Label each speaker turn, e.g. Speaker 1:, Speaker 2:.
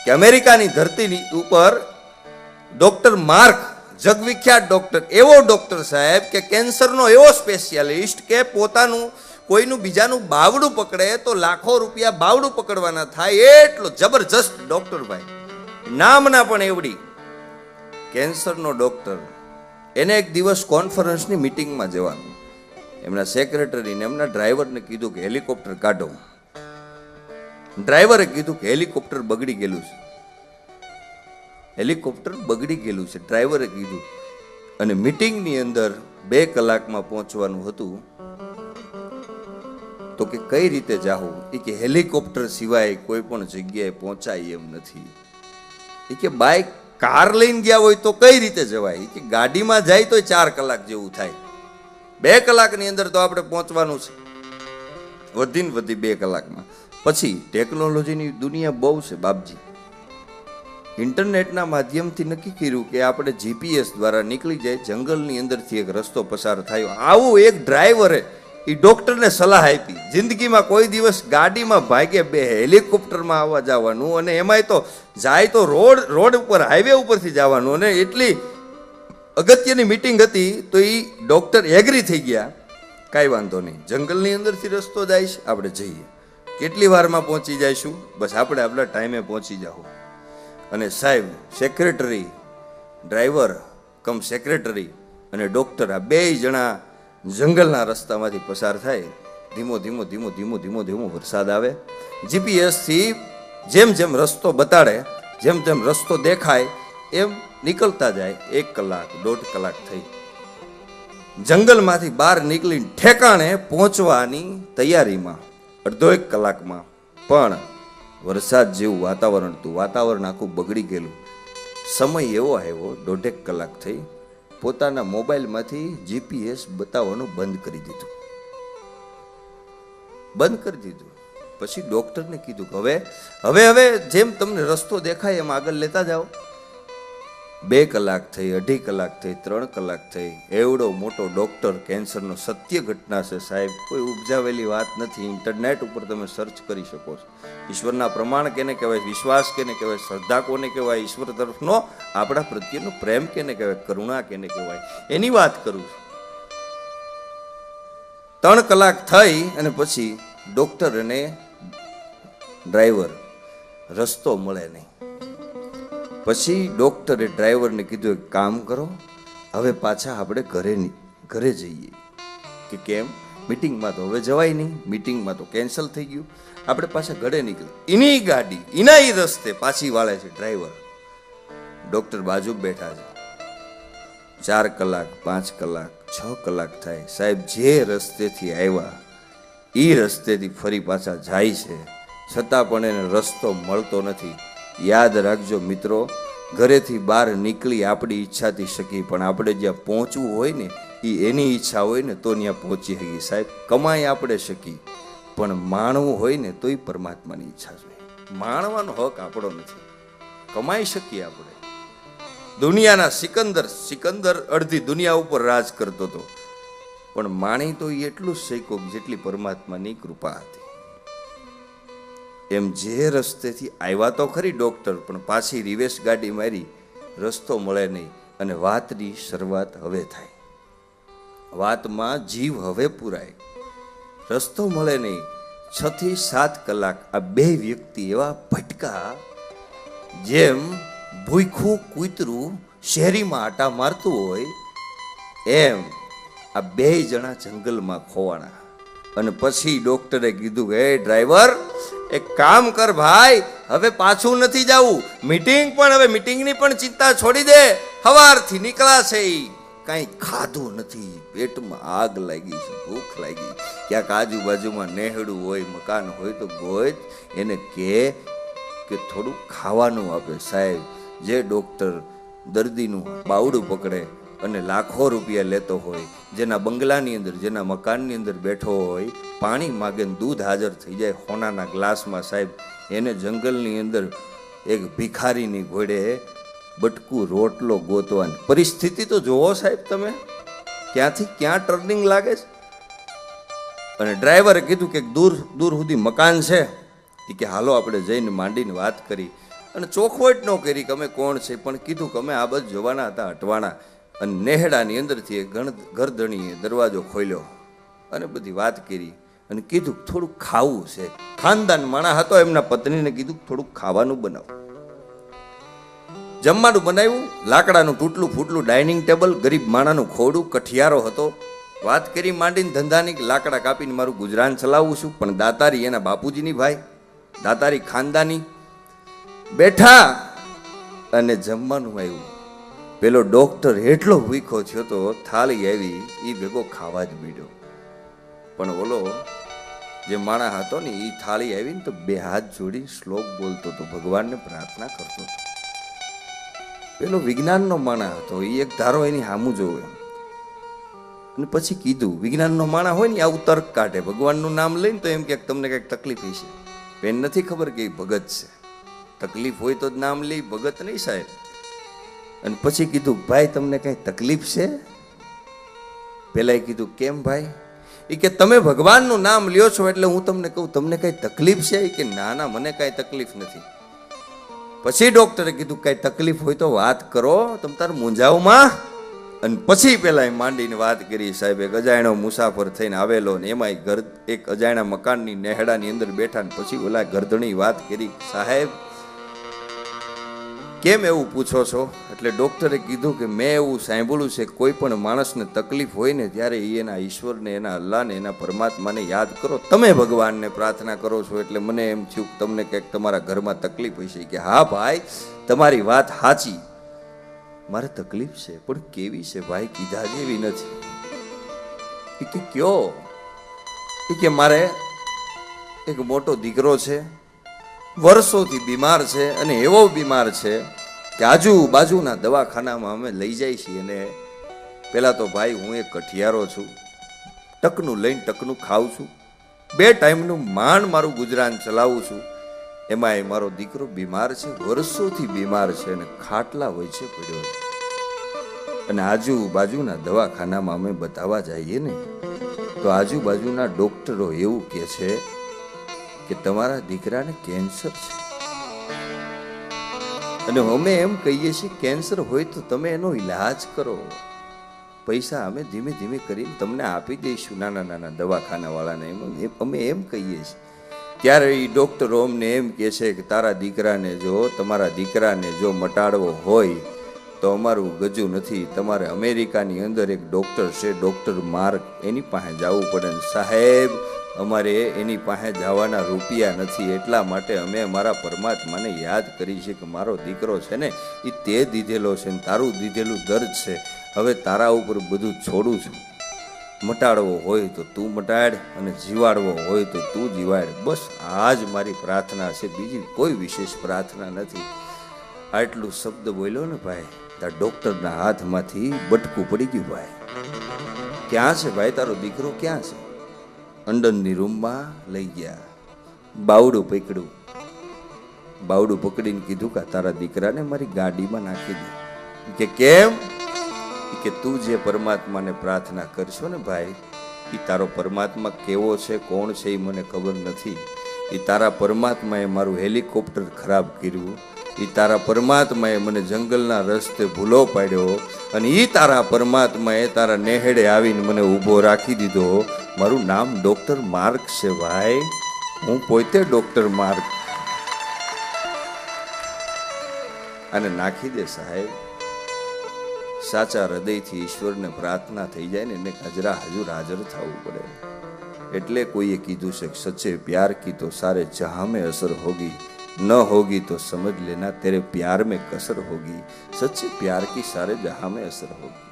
Speaker 1: કે અમેરિકાની ધરતીની ઉપર ડોક્ટર માર્ક, જગવિખ્યાત ડોક્ટર, એવો ડોક્ટર સાહેબ કે કેન્સરનો એવો સ્પેશિયાલિસ્ટ કે પોતાનું કોઈનું બીજાનું બાવડું પકડે તો લાખો રૂપિયા બાવડું પકડવાના થાય, એટલો જબરજસ્ત ડોક્ટર ભાઈ, નામના પણ એવડી કેન્સરનો ડોક્ટર. એને એક દિવસ કોન્ફરન્સની મિટિંગમાં જવાનું. એમના સેક્રેટરીને એમના ડ્રાઈવરને કીધું કે હેલિકોપ્ટર કાઢો. ડ્રાઈવરે કીધું કે હેલિકોપ્ટર બગડી ગયેલું છે, હેલિકોપ્ટર બગડી ગયેલું છે, ડ્રાઈવરે કીધું. અને મિટિંગની અંદર 2 કલાકમાં પહોંચવાનું હતું. તો કે કઈ રીતે જાવું? એ કે હેલિકોપ્ટર સિવાય કોઈ પણ જગ્યાએ પહોંચાય એમ નથી. એ કે બાઇક કાર લઈને ગયા હોય તો કઈ રીતે જવાય? એ કે ગાડીમાં જાય તો 4 કલાક જેવું થાય, 2 કલાકની અંદર તો આપણે પહોંચવાનું છે, વધીને વધી 2 કલાકમાં. પછી ટેકનોલોજીની દુનિયા બહુ છે બાપજી. ઇન્ટરનેટના માધ્યમથી નક્કી કર્યું કે આપણે જીપીએસ દ્વારા નીકળી જાય, જંગલની અંદરથી એક રસ્તો પસાર થયો. આવું એક ડ્રાઈવરે એ ડોક્ટરને સલાહ આપી. જિંદગીમાં કોઈ દિવસ ગાડીમાં ભાગે બે, હેલિકોપ્ટરમાં આવવા જવાનું, અને એમાંય તો જાય તો રોડ ઉપર, હાઈવે ઉપરથી જવાનું. અને એટલી અગત્યની મિટિંગ હતી તો એ ડોક્ટર એગ્રી થઈ ગયા, કાંઈ વાંધો નહીં, જંગલની અંદરથી રસ્તો જાય છે, આપણે જઈએ. કેટલી વારમાં પહોંચી જઈશું? બસ આપણે આપણા ટાઈમે પહોંચી જાઓ. અને સાહેબ, સેક્રેટરી, ડ્રાઈવર કમ સેક્રેટરી અને ડોક્ટર, આ 2 જણા જંગલના રસ્તામાંથી પસાર થાય. ધીમો ધીમો ધીમો ધીમો ધીમો ધીમો વરસાદ આવે. જીપીએસથી જેમ જેમ રસ્તો બતાડે, જેમ જેમ રસ્તો દેખાય એમ નીકળતા જાય. 1 કલાક, 1.5 કલાક થઈ. જંગલમાંથી બહાર નીકળીને ઠેકાણે પહોંચવાની તૈયારીમાં 1.5 કલાકમાં પણ વરસાદ જેવું વાતાવરણ હતું. વાતાવરણ આખું બગડી ગયેલું. સમય એવો આવ્યો, 1.5 કલાક થઈ. પોતાના મોબાઈલમાંથી જીપીએસ બતાવવાનું બંધ કરી દીધું. પછી ડોક્ટરને કીધું કે હવે જેમ તમને રસ્તો દેખાય એમ આગળ લેતા જાઓ. 2 કલાક થઈ, 2.5 કલાક થઈ, 3 કલાક થઈ. એવડો મોટો ડોક્ટર, કેન્સરનો સત્ય ઘટના છે સાહેબ, કોઈ ઉપજાવેલી વાત નથી. ઇન્ટરનેટ ઉપર તમે સર્ચ કરી શકો છો. ઈશ્વરના પ્રમાણ કેને કહેવાય, વિશ્વાસ કેને કહેવાય, શ્રદ્ધા કોને કહેવાય, ઈશ્વર તરફનો આપણા પ્રત્યેનો પ્રેમ કેને કહેવાય, કરુણા કેને કહેવાય, એની વાત કરું છું. 3 કલાક થઈ અને પછી ડોક્ટર અને ડ્રાઈવર રસ્તો મળે નહીં. પછી ડોક્ટરે ડ્રાઈવરને કીધું, એક કામ કરો, હવે પાછા આપણે ઘરે જઈએ. કે કેમ? મિટિંગમાં તો હવે જવાય નહીં, મિટિંગમાં તો કેન્સલ થઈ ગયું, આપણે પાછા ઘરે નીકળી. એની ગાડી એના રસ્તે પાછી વાળે છે ડ્રાઈવર. ડોક્ટર બાજુ બેઠા છે. 4 કલાક, 5 કલાક, 6 કલાક થાય. સાહેબ, જે રસ્તેથી આવ્યા એ રસ્તેથી ફરી પાછા જાય છે, છતાં પણ એને રસ્તો મળતો નથી. યાદ રાખજો મિત્રો, ઘરેથી બહાર નીકળી આપણી ઈચ્છાથી શકી, પણ આપણે જ્યાં પહોંચવું હોય ને એ એની ઈચ્છા હોય ને તો ત્યાં પહોંચી શકી. સાહેબ, કમાઈ આપણે શકી, પણ માણવું હોય ને તો એ પરમાત્માની ઈચ્છા જોઈએ. માણવાનો હક આપણો નથી. કમાઈ શકીએ આપણે. દુનિયાના સિકંદર અડધી દુનિયા ઉપર રાજ કરતો હતો, પણ માણી તો એટલું જ શીખ્યો જેટલી પરમાત્માની કૃપા હતી. એમ જે રસ્તેથી આવ્યા તો ખરી ડોક્ટર, પણ પાછી રિવેશ ગાડી મારી, રસ્તો મળે નહીં. અને વાતની શરૂઆત હવે થાય. વાતમાં જીવ હવે પુરાય, રસ્તો મળે નહીં. 6 થી 7 કલાક આ 2 વ્યક્તિ એવા ભટકા, જેમ ભૂખ્યું કૂતરું શેરીમાં આટા મારતું હોય એમ આ 2 જણા જંગલમાં ખોવાણા. અને પછી ડોક્ટરે કીધું કે ડ્રાઈવર, એક કામ કર ભાઈ, હવે પાછું નથી જવું. હવે મિટિંગની પણ ચિંતા છોડી દે. સવારથી નીકળ્યા છે, કાંઈ ખાધું નથી, પેટમાં આગ લાગી છે, ભૂખ લાગી. ક્યાંક આજુબાજુમાં નેહડું હોય, મકાન હોય તો ગોજ એને કે થોડું ખાવાનું આપે. સાહેબ, જે ડોક્ટર દર્દીનું બાવડું પકડે અને લાખો રૂપિયા લેતો હોય, જેના બંગલાની અંદર, જેના મકાનની અંદર બેઠો હોય, પાણી માગે દૂધ હાજર થઈ જાય હોનાના ગ્લાસમાં, સાહેબ એને જંગલની અંદર એક ભિખારીની ઘોડે બટકું રોટલો ગોતવાની પરિસ્થિતિ તો જોવો સાહેબ તમે, ક્યાંથી ક્યાં ટર્નિંગ લાગે છે. અને ડ્રાઈવરે કીધું કે દૂર સુધી મકાન છે, કે હાલો આપણે જઈને માંડીને વાત કરી. અને ચોખવટ ન કરી કે અમે કોણ છે, પણ કીધું કે અમે આ બાજુ જવાના હતા અટવાણા. અને નેહડાની અંદરથી એક ગરદણીએ દરવાજો ખોલ્યો અને બધી વાત કરી અને કીધું થોડુંક ખાવું છે. ખાનદાન માણસ હતો, એમના પત્નીને કીધું થોડુંક ખાવાનું બનાવો. જમવાનું બનાવ્યું, લાકડાનું તૂટલું ફૂટલું ડાઇનિંગ ટેબલ, ગરીબ માણાનું ખોડું, કઠિયારો હતો. વાત કરી માંડીને ધંધાની, લાકડા કાપીને મારું ગુજરાન ચલાવું છું. પણ દાતારી એના બાપુજીની ભાઈ, દાતારી ખાનદાની બેઠા અને જમવાનું આવ્યું. પેલો ડોક્ટર એટલો ભૂખો થયો તો થાળી આવી એ ભેગો ખાવા જ મીડ્યો. પણ ઓલો જે માણા હતો ને એ થાળી આવી ને તો બે હાથ જોડી શ્લોક બોલતો હતો, ભગવાનને પ્રાર્થના કરતો હતો. પેલો વિજ્ઞાનનો માણા હતો, એ એક ધારો એની સામું જોવે અને પછી કીધું, વિજ્ઞાનનો માણા હોય ને આવું તર્ક કાઢે, ભગવાનનું નામ લઈને તો એમ કે તમને કંઈક તકલીફ હશે. એને નથી ખબર કે એ ભગત છે, તકલીફ હોય તો જ નામ લે, ભગત નહીં સાહેબ. અને પછી કીધું, ભાઈ તમને કઈ તકલીફ છે? પેલા કીધું, કેમ ભાઈ? એ કે તમે ભગવાનનું નામ લ્યો છો એટલે હું તમને કહું, તમને કઈ તકલીફ છે? એ કે ના ના, મને કઈ તકલીફ નથી. પછી ડોક્ટરે કીધું, કઈ તકલીફ હોય તો વાત કરો, તમ તાર મૂંઝાવમાં. અને પછી પેલા માંડીને વાત કરી, સાહેબ એક અજાણ્યો મુસાફર થઈને આવેલો ને એમાં ઘર એક અજાણ્યા મકાનની નેહડાની અંદર બેઠા ને પછી ઓલા ગરદણી વાત કરી, સાહેબ કેમ એવું પૂછો છો? એટલે ડોક્ટરે કીધું કે મેં એવું સાંભળ્યું છે કોઈ પણ માણસને તકલીફ હોય ને ત્યારે એના ઈશ્વરને, એના અલ્લાહને, એના પરમાત્માને યાદ કરો. તમે ભગવાનને પ્રાર્થના કરો છો એટલે મને એમ થયું કે તમને કંઈક તમારા ઘરમાં તકલીફ હશે. કે હા ભાઈ, તમારી વાત સાચી, મારે તકલીફ છે, પણ કેવી છે ભાઈ? કીધા જેવી નથી. એ કે કયો? એ કે મારે એક મોટો દીકરો છે, વર્ષોથી બીમાર છે અને એવો બીમાર છે કે આજુબાજુના દવાખાનામાં અમે લઈ જાય છીએ. અને પેલા તો ભાઈ હું એક કઠિયારો છું, ટકનું લઈને ટકનું ખાઉં છું, 2 ટાઈમનું માંડ મારું ગુજરાન ચલાવું છું. એમાંય મારો દીકરો બીમાર છે, વર્ષોથી બીમાર છે અને ખાટલા હોય છે પડ્યો છે. અને આજુબાજુના દવાખાનામાં અમે બતાવવા જઈએ ને તો આજુબાજુના ડોક્ટરો એવું કહે છે કે તમારા દીકરાને કેન્સર છે. અને અમે એમ કહીએ છીએ કેન્સર હોય તો તમે એનો ઈલાજ કરો, પૈસા અમે ધીમે ધીમે કરીને તમને આપી દઈશું નાના નાના દવાખાના વાળાને, અમે એમ કહીએ છીએ. ત્યારે એ ડોક્ટરો અમને એમ કહે છે કે તમારા દીકરાને જો મટાડવો હોય તો અમારું ગજુ નથી, તમારે અમેરિકાની અંદર એક ડોક્ટર છે, ડોક્ટર માર્ક, એની પાસે જવું પડે. સાહેબ અમારે એની પાસે જવાના રૂપિયા નથી, એટલા માટે અમે અમારા પરમાત્માને યાદ કરી છે કે મારો દીકરો છે ને એ તે દીધેલો છે ને તારું દીધેલું દર્દ છે, હવે તારા ઉપર બધું છોડું છું. મટાડવો હોય તો તું મટાડ અને જીવાડવો હોય તો તું જીવાડ, બસ આ જ મારી પ્રાર્થના છે, બીજી કોઈ વિશેષ પ્રાર્થના નથી. આટલું શબ્દ બોલ્યો ને ભાઈ, તાર ડોક્ટરના હાથમાંથી બટકું પડી ગયું. ભાઈ ક્યાં છે ભાઈ તારો દીકરો, ક્યાં છે? અંડનની રૂમમાં લઈ ગયા, બાવડું પકડ્યું, બાવડું પકડીને કીધું કે તારા દીકરાને મારી ગાડીમાં નાખી દે. કે કેમ? કે તું જે પરમાત્માને પ્રાર્થના કરશો ને ભાઈ, એ તારો પરમાત્મા કેવો છે, કોણ છે એ મને ખબર નથી. એ તારા પરમાત્માએ મારું હેલિકોપ્ટર ખરાબ કર્યું, એ તારા પરમાત્માએ મને જંગલના રસ્તે ભૂલો પાડ્યો, અને એ તારા પરમાત્માએ તારા નેહડે આવીને મને ઊભો રાખી દીધો. મારું નામ ડોક્ટર માર્ક છે ભાઈ, હું પોતે ડોક્ટર માર્ક. અને નાખી દે સાહેબ. સાચા હૃદયથી ઈશ્વરને પ્રાર્થના થઈ જાય ને એને હાજર થવું પડે. એટલે કોઈએ કીધું છે કે સચ્ચે પ્યાર કી તો સારે જહાં में असर होगी, न होगी तो समझ लेना तेरे प्यार में कसर होगी. सच्चे प्यार की सारे जहां में असर होगी.